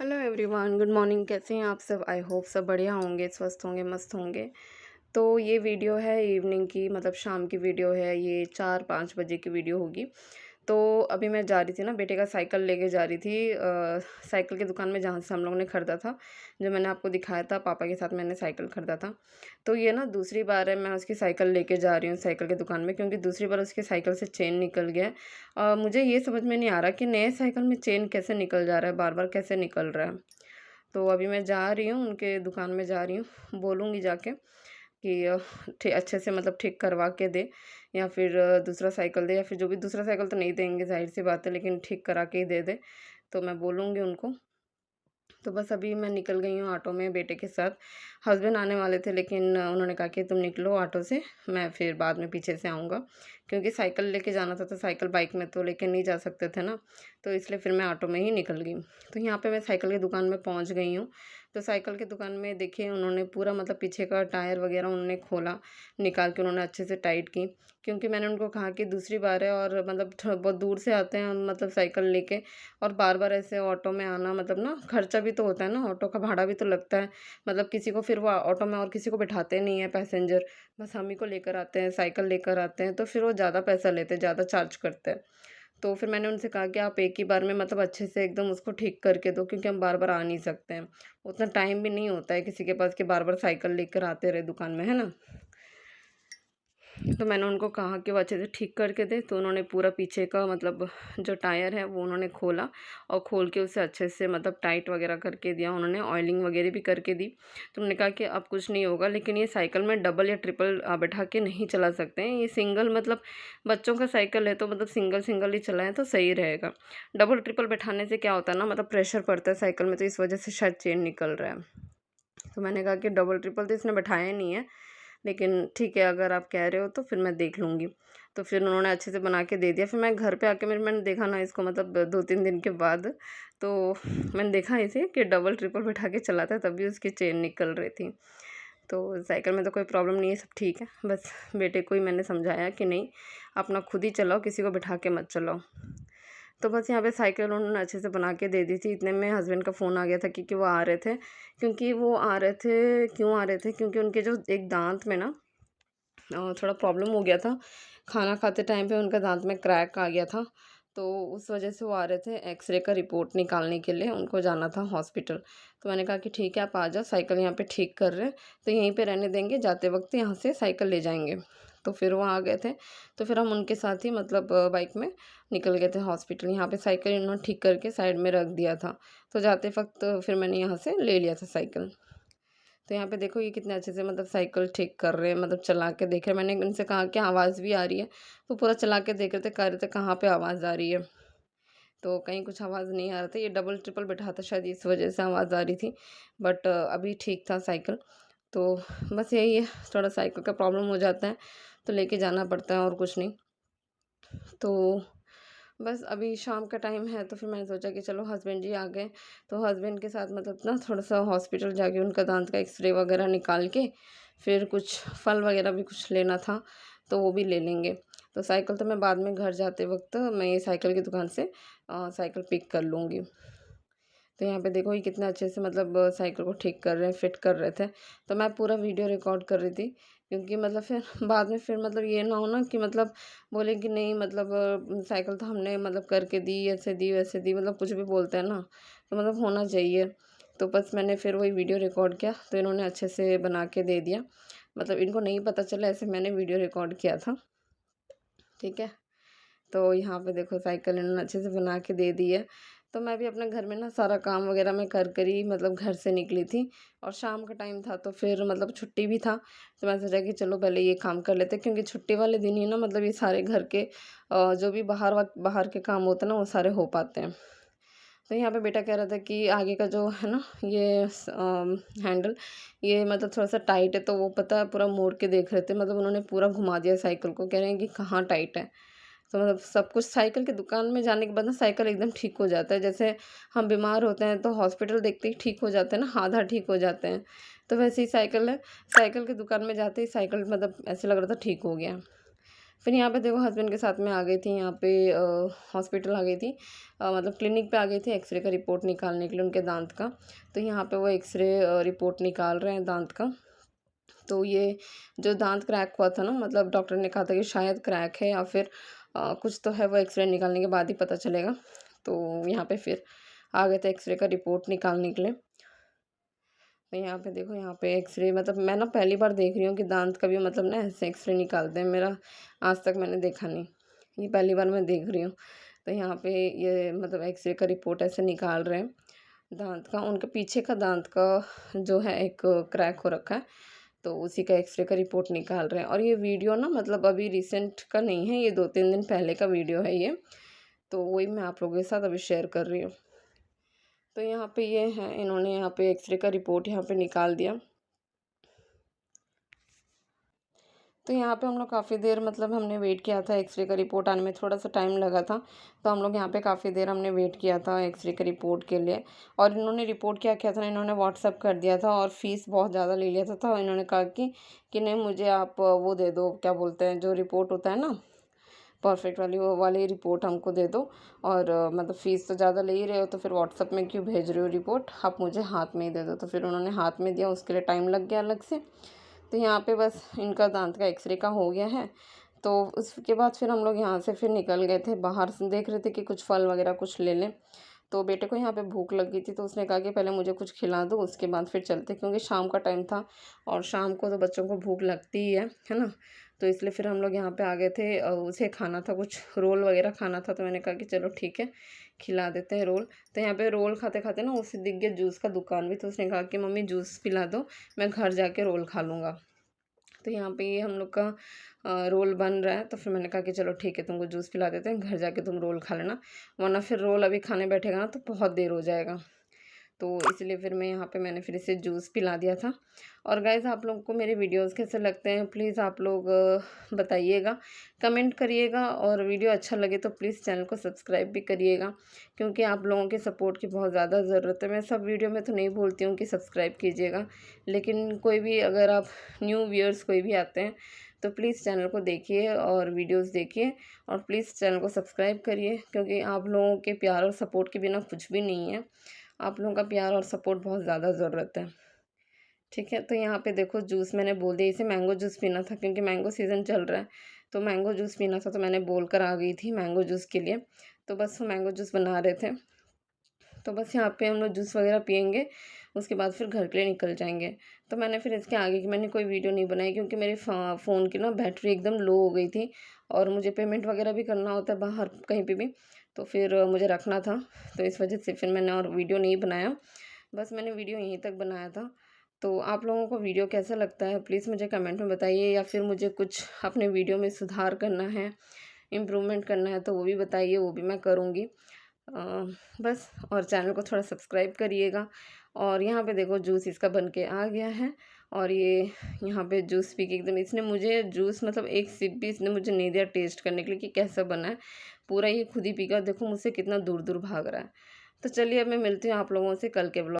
Hello everyone, good morning. कैसे हैं आप सब? आई होप सब बढ़िया होंगे, स्वस्थ होंगे, मस्त होंगे। तो ये वीडियो है इवनिंग की, मतलब शाम की वीडियो है। ये 4-5 बजे की वीडियो होगी। तो अभी मैं जा रही थी ना, बेटे का साइकिल लेके जा रही थी साइकिल की दुकान में, जहाँ से हम लोगों ने ख़रीदा था। जो मैंने आपको दिखाया था, पापा के साथ मैंने साइकिल ख़रीदा था। तो ये ना दूसरी बार है मैं उसकी साइकिल लेके जा रही हूँ साइकिल की दुकान में, क्योंकि दूसरी बार उसकी साइकिल से चेन निकल गया है। मुझे ये समझ में नहीं आ रहा कि नए साइकिल में चेन कैसे निकल जा रहा है, बार बार कैसे निकल रहा है। तो अभी मैं जा रही हूँ, उनके दुकान में जा रही हूँ, बोलूँगी जाके कि अच्छे से मतलब ठीक करवा के दे, या फिर दूसरा साइकिल दे, या फिर जो भी, दूसरा साइकिल तो नहीं देंगे ज़ाहिर सी बात है, लेकिन ठीक करा के ही दे दे। तो मैं बोलूँगी उनको। तो बस अभी मैं निकल गई हूँ ऑटो में बेटे के साथ। हस्बैंड आने वाले थे, लेकिन उन्होंने कहा कि तुम निकलो ऑटो से, मैं फिर बाद में पीछे से आऊँगा। क्योंकि साइकिल लेके जाना था, तो साइकिल बाइक में तो लेके नहीं जा सकते थे ना, तो इसलिए फिर मैं ऑटो में ही निकल गई। तो यहाँ पे मैं साइकिल की दुकान में पहुँच गई हूँ। तो साइकिल की दुकान में देखिए, उन्होंने पूरा मतलब पीछे का टायर वगैरह उन्होंने खोला, निकाल के उन्होंने अच्छे से टाइट की। क्योंकि मैंने उनको कहा कि दूसरी बार है, और मतलब बहुत दूर से आते हैं हम, मतलब साइकिल लेके, और बार-बार ऐसे ऑटो में आना, मतलब ना खर्चा भी तो होता है ना, ऑटो का भाड़ा भी तो लगता है। मतलब किसी को फिर वो ऑटो में और किसी को बिठाते नहीं हैं पैसेंजर, बस हम ही को लेकर आते हैं, साइकिल लेकर आते हैं, तो फिर वो ज़्यादा पैसा लेते हैं, ज़्यादा चार्ज करते हैं। तो फिर मैंने उनसे कहा कि आप एक ही बार में मतलब अच्छे से एकदम उसको ठीक करके दो, क्योंकि हम बार-बार आ नहीं सकते हैं। उतना टाइम भी नहीं होता है किसी के पास कि बार-बार साइकिल लेकर आते रहे दुकान में, है ना? तो मैंने उनको कहा कि वो अच्छे से ठीक करके दें, तो उन्होंने पूरा पीछे का मतलब जो टायर है वो उन्होंने खोला, और खोल के उसे अच्छे से मतलब टाइट वगैरह करके दिया। उन्होंने ऑयलिंग वगैरह भी करके दी। तो उन्होंने कहा कि अब कुछ नहीं होगा, लेकिन ये साइकिल में डबल या ट्रिपल बैठा के नहीं चला सकते हैं। ये सिंगल, मतलब बच्चों का साइकिल है, तो मतलब सिंगल सिंगल ही चलाएँ तो सही रहेगा। डबल ट्रिपल बैठाने से क्या होता है ना, मतलब प्रेशर पड़ता है साइकिल में, तो इस वजह से शायद चेन निकल रहा है। तो मैंने कहा कि डबल ट्रिपल तो इसने बैठाया नहीं है, लेकिन ठीक है, अगर आप कह रहे हो तो फिर मैं देख लूँगी। तो फिर उन्होंने अच्छे से बना के दे दिया। फिर मैं घर पे आके मैंने देखा ना इसको, मतलब 2-3 दिन के बाद, तो मैंने देखा इसे कि डबल ट्रिपल बैठा के चलाता है, तब भी उसकी चेन निकल रही थी। तो साइकिल में तो कोई प्रॉब्लम नहीं है, सब ठीक है। बस बेटे को ही मैंने समझाया कि नहीं, अपना खुद ही चलाओ, किसी को बिठा के मत चलाओ। तो बस यहाँ पे साइकिल उन्होंने अच्छे से बना के दे दी थी। इतने में हस्बैंड का फ़ोन आ गया था, क्योंकि वो आ रहे थे। क्यों आ रहे थे, क्योंकि उनके जो एक दाँत में ना थोड़ा प्रॉब्लम हो गया था। खाना खाते टाइम पे उनका दाँत में क्रैक आ गया था। तो उस वजह से वो आ रहे थे, एक्स-रे का रिपोर्ट निकालने के लिए उनको जाना था हॉस्पिटल। तो मैंने कहा कि ठीक है, आप आ जाओ, साइकिल यहाँ पे ठीक कर रहे हैं, तो यहीं पे रहने देंगे, जाते वक़्त यहाँ से साइकिल ले जाएँगे। तो फिर वो आ गए थे, तो फिर हम उनके साथ ही मतलब बाइक में निकल गए थे हॉस्पिटल। यहाँ पे साइकिल इन्होंने ठीक करके साइड में रख दिया था। तो जाते वक़्त फिर मैंने यहाँ से ले लिया था साइकिल। तो यहाँ पे देखो, ये कितने अच्छे से मतलब साइकिल ठीक कर रहे हैं, मतलब चला के देख रहे हैं। मैंने उनसे कहा कि आवाज़ भी आ रही है? तो पूरा चला के देख रहे थे, कह रहे थे कहाँ पे आवाज़ आ रही है? तो कहीं कुछ आवाज़ नहीं आ रहा था। ये डबल ट्रिपल बैठा था, शायद इस वज़ह से आवाज़ आ रही थी। बट अभी ठीक था साइकिल। तो बस यही है, थोड़ा साइकिल का प्रॉब्लम हो जाता है, तो लेके जाना पड़ता है, और कुछ नहीं। तो बस अभी शाम का टाइम है, तो फिर मैंने सोचा कि चलो हस्बैंड जी आ गए, तो हस्बैंड के साथ मतलब ना थोड़ा-सा हॉस्पिटल जाके उनका दाँत का एक्स-रे वगैरह निकाल के, फिर कुछ फल वगैरह भी कुछ लेना था, तो वो भी ले लेंगे। तो साइकिल तो मैं बाद में घर जाते वक़्त मैं ये साइकिल की दुकान से साइकिल पिक कर लूँगी। तो यहाँ पे देखो, ये कितना अच्छे से मतलब साइकिल को ठीक कर रहे हैं, फिट कर रहे थे। तो मैं पूरा वीडियो रिकॉर्ड कर रही थी, क्योंकि मतलब फिर बाद में फिर मतलब ये ना हो ना कि मतलब बोले कि नहीं, मतलब साइकिल तो हमने मतलब करके दी, ऐसे दी, वैसे दी, मतलब कुछ भी बोलते हैं ना, तो मतलब होना चाहिए। तो बस मैंने फिर वही वीडियो रिकॉर्ड किया, तो इन्होंने अच्छे से बना के दे दिया। मतलब इनको नहीं पता चला, ऐसे मैंने वीडियो रिकॉर्ड किया था, ठीक है? तो यहाँ पे देखो, साइकिल इन्होंने अच्छे से बना के दे दी है। तो मैं भी अपने घर में ना सारा काम वगैरह मैं कर ही मतलब घर से निकली थी, और शाम का टाइम था, तो फिर मतलब छुट्टी भी था। तो मैं सोचा कि चलो पहले ये काम कर लेते हैं, क्योंकि छुट्टी वाले दिन ही ना मतलब ये सारे घर के जो भी बाहर के काम होते हैं ना, वो सारे हो पाते हैं। तो यहाँ पे बेटा कह रहा था कि आगे का जो है ना, ये हैंडल, ये मतलब थोड़ा-सा टाइट है, तो वो पता है पूरा मोड़ के देख रहे थे, मतलब उन्होंने पूरा घुमा दिया साइकिल को, कह रहे हैं कि कहाँ टाइट है। तो मतलब सब कुछ साइकिल की दुकान में जाने के बाद ना साइकिल एकदम ठीक हो जाता है। जैसे हम बीमार होते हैं तो हॉस्पिटल देखते ही ठीक हो जाते हैं ना, आधा ठीक हो जाते हैं। तो वैसे ही साइकिल है, साइकिल की दुकान में जाते ही साइकिल मतलब ऐसे लग रहा था ठीक हो गया। फिर यहाँ पे देखो हस्बैंड के साथ में आ गई थी यहाँ पे हॉस्पिटल आ गई थी, मतलब क्लिनिक पे आ गई थी एक्सरे का रिपोर्ट निकालने के लिए उनके दांत का। तो यहाँ पे वो एक्सरे रिपोर्ट निकाल रहे हैं दांत का। तो ये जो दांत क्रैक हुआ था ना, मतलब डॉक्टर ने कहा था कि शायद क्रैक है या फिर कुछ तो है, वो एक्सरे निकालने के बाद ही पता चलेगा। तो यहाँ पे फिर आ गए थे एक्सरे का रिपोर्ट निकालने के लिए। तो यहाँ पे देखो, यहाँ पे एक्सरे, मतलब मैं ना पहली बार देख रही हूँ कि दांत का भी मतलब ना ऐसे एक्सरे निकालते हैं। मेरा आज तक मैंने देखा नहीं, ये पहली बार मैं देख रही हूँ। तो यहाँ पे ये मतलब एक्सरे का रिपोर्ट ऐसे निकाल रहे हैं दांत का। उनके पीछे का दांत का जो है एक क्रैक हो रखा है, तो उसी का एक्सरे का रिपोर्ट निकाल रहे हैं। और ये वीडियो ना मतलब अभी रिसेंट का नहीं है, ये 2-3 दिन पहले का वीडियो है ये। तो वही मैं आप लोगों के साथ अभी शेयर कर रही हूँ। तो यहाँ पे ये है, इन्होंने यहाँ पे एक्सरे का रिपोर्ट यहाँ पे निकाल दिया। तो यहाँ पे हम लोग काफ़ी देर, मतलब हमने वेट किया था एक्सरे का रिपोर्ट आने में, थोड़ा सा टाइम लगा था। तो हम लोग यहाँ पे काफ़ी देर हमने वेट किया था एक्सरे का रिपोर्ट के लिए। और इन्होंने रिपोर्ट क्या किया था, इन्होंने व्हाट्सअप कर दिया था और फ़ीस बहुत ज़्यादा ले लिया था। तो इन्होंने कहा कि नहीं, मुझे आप वो दे दो, क्या बोलते हैं, जो रिपोर्ट होता है ना परफेक्ट वाली, वो वाली रिपोर्ट हमको दे दो। और मतलब फ़ीस तो ज़्यादा ले ही रहे हो, तो फिर व्हाट्सअप में क्यों भेज रहे हो रिपोर्ट, आप मुझे हाथ में ही दे दो। तो फिर उन्होंने हाथ में दिया, उसके लिए टाइम लग गया अलग से। तो यहाँ पे बस इनका दांत का एक्सरे का हो गया है। तो उसके बाद फिर हम लोग यहाँ से फिर निकल गए थे, बाहर से देख रहे थे कि कुछ फल वगैरह कुछ ले लें। तो बेटे को यहाँ पे भूख लग गई थी, तो उसने कहा कि पहले मुझे कुछ खिला दो, उसके बाद फिर चलते, क्योंकि शाम का टाइम था और शाम को तो बच्चों को भूख लगती ही है ना। तो इसलिए फिर हम लोग यहाँ पे आ गए थे। उसे खाना था, कुछ रोल वगैरह खाना था। तो मैंने कहा कि चलो ठीक है, खिला देते हैं रोल। तो यहाँ पे रोल खाते खाते ना उसे दिख गया जूस का दुकान भी। तो उसने कहा कि मम्मी जूस पिला दो, मैं घर जाके रोल खा लूँगा। तो यहाँ पे ये हम लोग का रोल बन रहा है। तो फिर मैंने कहा कि चलो ठीक है, तुमको जूस पिला देते हैं, घर जाके तुम रोल खा लेना, वरना फिर रोल अभी खाने बैठेगा ना तो बहुत देर हो जाएगा। तो इसलिए फिर मैं यहाँ पे मैंने फिर इसे जूस पिला दिया था। और गाइज़, आप लोगों को मेरे वीडियोस कैसे लगते हैं प्लीज़ आप लोग बताइएगा, कमेंट करिएगा। और वीडियो अच्छा लगे तो प्लीज़ चैनल को सब्सक्राइब भी करिएगा, क्योंकि आप लोगों के सपोर्ट की बहुत ज़्यादा ज़रूरत है। मैं सब वीडियो में तो नहीं बोलती हूँ कि सब्सक्राइब कीजिएगा, लेकिन कोई भी अगर आप न्यू व्यूअर्स कोई भी आते हैं तो प्लीज़ चैनल को देखिए और वीडियोस देखिए, और प्लीज़ चैनल को सब्सक्राइब करिए, क्योंकि आप लोगों के प्यार और सपोर्ट के बिना कुछ भी नहीं है। आप लोगों का प्यार और सपोर्ट बहुत ज़्यादा ज़रूरत है, ठीक है। तो यहाँ पे देखो जूस मैंने बोल दिया, इसे मैंगो जूस पीना था, क्योंकि मैंगो सीज़न चल रहा है। तो मैंगो जूस पीना था, तो मैंने बोल कर आ गई थी मैंगो जूस के लिए। तो बस वो मैंगो जूस बना रहे थे। तो बस यहाँ पे हम लोग जूस वगैरह पियेंगे, उसके बाद फिर घर के लिए निकल जाएंगे। तो मैंने फिर इसके आगे की मैंने कोई वीडियो नहीं बनाई, क्योंकि मेरे फ़ोन की ना बैटरी एकदम लो हो गई थी, और मुझे पेमेंट वगैरह भी करना होता है बाहर कहीं पे भी, तो फिर मुझे रखना था। तो इस वजह से फिर मैंने और वीडियो नहीं बनाया, बस मैंने वीडियो यहीं तक बनाया था। तो आप लोगों को वीडियो कैसा लगता है प्लीज़ मुझे कमेंट में बताइए, या फिर मुझे कुछ अपने वीडियो में सुधार करना है, इम्प्रूवमेंट करना है, तो वो भी बताइए, वो भी मैं करूँगी। बस, और चैनल को थोड़ा सब्सक्राइब करिएगा। और यहाँ पे देखो जूस इसका बन के आ गया है। और ये यहाँ पे जूस पी के एकदम, इसने मुझे जूस मतलब एक सिप भी इसने मुझे नहीं दिया टेस्ट करने के लिए कि कैसा बना है। पूरा ये खुद ही पी गया, देखो मुझसे कितना दूर दूर भाग रहा है। तो चलिए अब मैं मिलती हूँ आप लोगों से कल के ब्लॉग।